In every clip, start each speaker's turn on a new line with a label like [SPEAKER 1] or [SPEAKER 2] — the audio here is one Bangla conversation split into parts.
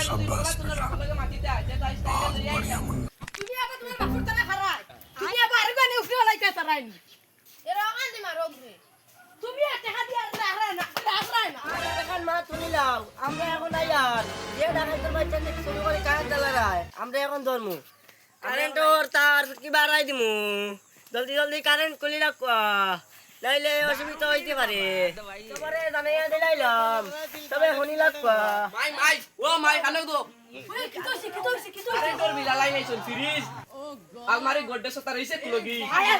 [SPEAKER 1] शाबाश बेटा बहुत बढ़िया मुन्ना
[SPEAKER 2] তুমি আবার তোমার বাপুর তালা খারাই তুমি আবার আরে গানে উফরে লাইতে তারাইনি
[SPEAKER 3] এরা ওখান দি মারো ঘুরে
[SPEAKER 2] তুমি টাকা দিয়ে রাখরাই না রাখরাই না
[SPEAKER 4] এখন মা শুনি লাও আমরা এখন আইয়ার যে ডাকাইতের বাচ্চা থেকে শুরু করে কারেন্ট জ্বালারায় আমরা এখন ধরমু কারেন্টর তার কি বাড়াই দিমু জলদি জলদি কারেন্ট খুলি রাখ নাইলে অসুবিধা হইতে পারে তারপরে জানাইয়া দিলাইলাম তবে শুনি লাগবা
[SPEAKER 5] মাই ও মাই কানে দো
[SPEAKER 2] ওই কি তোছি
[SPEAKER 5] আরে তোর বিলালাই নাই চল ফ্রিজ আলমারি গড্ডে সতা রইছে কুলগি
[SPEAKER 2] আয়া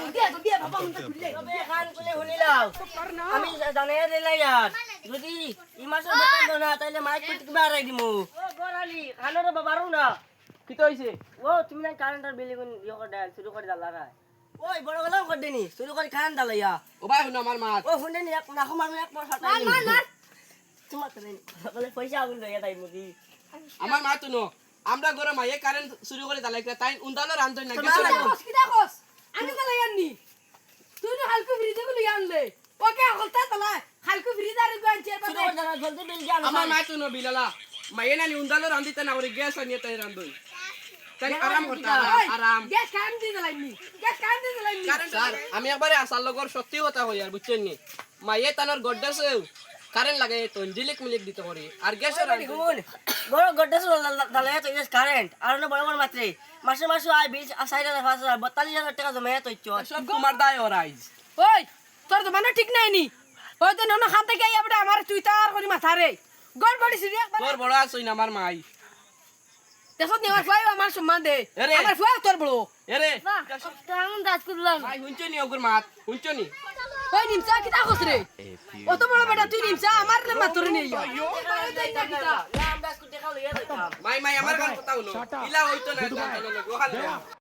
[SPEAKER 2] দিয়া বাবা হুন খুলে
[SPEAKER 4] তবে কান খুলে শুনি লাও আমি জানাইয়া দিলাইয়ার যদি এই মাসের বেতন দাও না তাইলে মাইক কি বাড়াই দিমু ও গরালি খানোর বাবারও না
[SPEAKER 5] কি তো হইছে
[SPEAKER 4] ও তুমি না কারেন্টের বিল কোন ইয়ে করে ডাল শুরু করে দালারায় ওই বড় গলাও করে দেনি শুরু করে কারেন্ট দালাইয়া
[SPEAKER 5] ও ভাই শুনো আমার মাত
[SPEAKER 4] ও শুনে নি এক নাখো মারু এক পর সাটা
[SPEAKER 2] মার
[SPEAKER 4] তোমার তো নেই বলে পয়সা আগুন লইয়া তাই মুদি
[SPEAKER 5] আমার মা তুনো আমরা গরে মাইয়ে কারেন্ট শুরু করে দালাই তাই উন্দালো রান্ধই না
[SPEAKER 4] শোনা
[SPEAKER 5] গেছো
[SPEAKER 4] না।
[SPEAKER 2] কি দেখোস আমি তালা ইয়াননি তুই না হালকু ফ্রিজে গুলো আনলে ওকে হলতা তালা হালকু ফ্রিজ আর গাঞ্চে
[SPEAKER 4] শুরু করে দাও জলদি বিল জানো
[SPEAKER 5] আমার মা তুনো বিলালা মাইয়ে না উন্দালো রান্ধিতে না করে গ্যাস আনিয়ে তাই রান্ধই তাই আরাম করতে আরাম
[SPEAKER 2] গ্যাস কাম দি দিলাইনি গ্যাস কাম দি দিলাইনি
[SPEAKER 5] স্যার আমি একবারে আসার লগর সত্যি কথা হই আর বুঝছেন নি মাইয়ে তানোর গড্ডেছে কারেন্ট লাগে তঞ্জিলিক মিলিক দিতে পারি আর গ্যাসের
[SPEAKER 4] গুণ বড় গড্ডা দালাইয়া তো ইস কারেন্ট আর না বড় বড় মাত্রে মাসে মাসে আই 20,000 50,000 42,000 টাকা জমা তো ইচ্ছো
[SPEAKER 5] সব তোমার দায় ওরাইজ
[SPEAKER 2] ওই তোর তো মানে ঠিক নাই নি ওই তো নন খান থেকে আইয়া বড় আমার তুই তার করি মাথা রে গড়বড়ি সিরিয়া
[SPEAKER 5] তোর বড় আছই না আমার মাই
[SPEAKER 2] দেশত নিবার ফুয়াই আমার সম্মান দে
[SPEAKER 5] এরে।
[SPEAKER 2] আমার ফুয়া তোর বড়
[SPEAKER 5] এরে
[SPEAKER 2] কেমন দাস করলাম
[SPEAKER 5] মাই হুঁচনি ওগুর মাত হুঁচনি
[SPEAKER 2] ওই নিমসা কি তাকস রে অত বড় বেটা তুই নিমসা আমার রে মাতরে নিয়ে
[SPEAKER 4] না আমরা স্কুটি খাও লইয়া যাইতাম
[SPEAKER 5] মাই আমার গান কথা হলো ইলা হইতো না